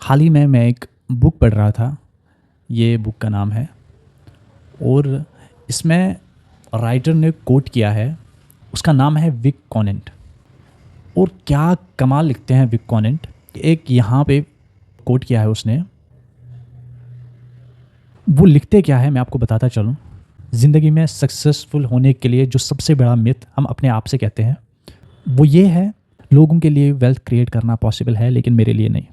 हाल ही में मैं एक बुक पढ़ रहा था। ये बुक का नाम है और इसमें राइटर ने कोट किया है, उसका नाम है विक कॉनेंट। और क्या कमाल लिखते हैं विक कॉनेंट। एक यहाँ पे कोट किया है उसने, वो लिखते क्या है मैं आपको बताता चलूँ। ज़िंदगी में सक्सेसफुल होने के लिए जो सबसे बड़ा मिथ हम अपने आप से कहते हैं वो ये है, लोगों के लिए वेल्थ क्रिएट करना पॉसिबल है लेकिन मेरे लिए नहीं।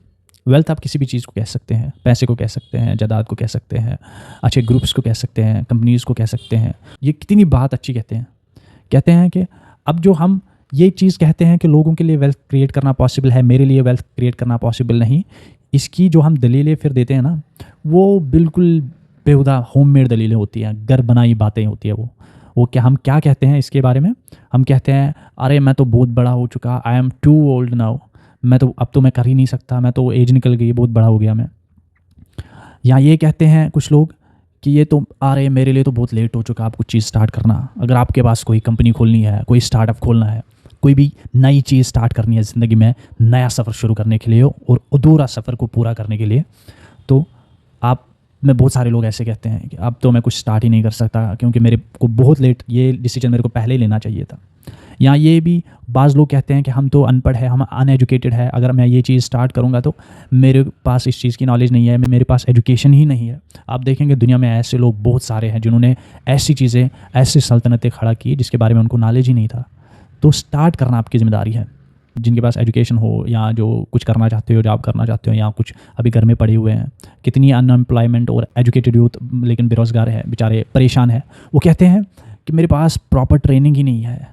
वेल्थ आप किसी भी चीज़ को कह सकते हैं, पैसे को कह सकते हैं, जायदाद को कह सकते हैं, अच्छे ग्रुप्स को कह सकते हैं, कंपनीज़ को कह सकते हैं। ये कितनी बात अच्छी कहते हैं कि अब जो हम ये चीज़ कहते हैं कि लोगों के लिए वेल्थ क्रिएट करना पॉसिबल है, मेरे लिए वेल्थ क्रिएट करना पॉसिबल नहीं, इसकी जो हम दलीलें फिर देते हैं ना, वो बिल्कुल बेहुदा होममेड दलीलें होती हैं, घर बनाई बातें होती है। वो क्या हम क्या कहते हैं इसके बारे में, हम कहते हैं अरे मैं तो बहुत बड़ा हो चुका, I am too old now, मैं तो अब तो मैं कर ही नहीं सकता, मैं तो एज निकल गई, बहुत बड़ा हो गया मैं। या ये कहते हैं कुछ लोग कि ये तो अरे मेरे लिए तो बहुत लेट हो चुका आप कुछ चीज़ स्टार्ट करना। अगर आपके पास कोई कंपनी खोलनी है, कोई स्टार्टअप खोलना है, कोई भी नई चीज़ स्टार्ट करनी है ज़िंदगी में, नया सफ़र शुरू करने के लिए और अधूरा सफ़र को पूरा करने के लिए, तो आप में बहुत सारे लोग ऐसे कहते हैं कि अब तो मैं कुछ स्टार्ट ही नहीं कर सकता क्योंकि मेरे को बहुत लेट, ये डिसीजन मेरे को पहले ही लेना चाहिए था। या ये भी बाज़ लोग कहते हैं कि हम तो अनपढ़ है, हम अनएजुकेटेड है, अगर मैं ये चीज़ स्टार्ट करूँगा तो मेरे पास इस चीज़ की नॉलेज नहीं है, मेरे पास एजुकेशन ही नहीं है। आप देखेंगे दुनिया में ऐसे लोग बहुत सारे हैं जिन्होंने ऐसी चीज़ें, ऐसी सल्तनतें खड़ा की जिसके बारे में उनको नॉलेज ही नहीं था। तो स्टार्ट करना आपकी ज़िम्मेदारी है। जिनके पास एजुकेशन हो या जो कुछ करना चाहते हो, जॉब करना चाहते हो, या कुछ अभी घर में पड़े हुए हैं, कितनी अनएम्प्लॉयमेंट और एजुकेटेड यूथ लेकिन बेरोज़गार है, बेचारे परेशान है। वो कहते हैं कि मेरे पास प्रॉपर ट्रेनिंग ही नहीं है,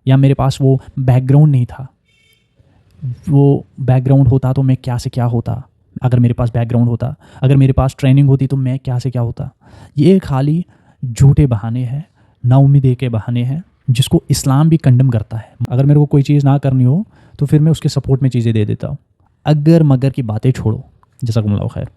या मेरे पास वो बैकग्राउंड नहीं था। वो बैकग्राउंड होता तो मैं क्या से क्या होता, अगर मेरे पास बैकग्राउंड होता, अगर मेरे पास ट्रेनिंग होती तो मैं क्या से क्या होता। ये खाली झूठे बहाने हैं, नाउम्मीदी के बहाने हैं, जिसको इस्लाम भी कंडम करता है। अगर मेरे को कोई चीज़ ना करनी हो तो फिर मैं उसके सपोर्ट में चीज़ें दे देता हूँ। अगर मगर की बातें छोड़ो। जज़ाकुमुल्लाह खैर।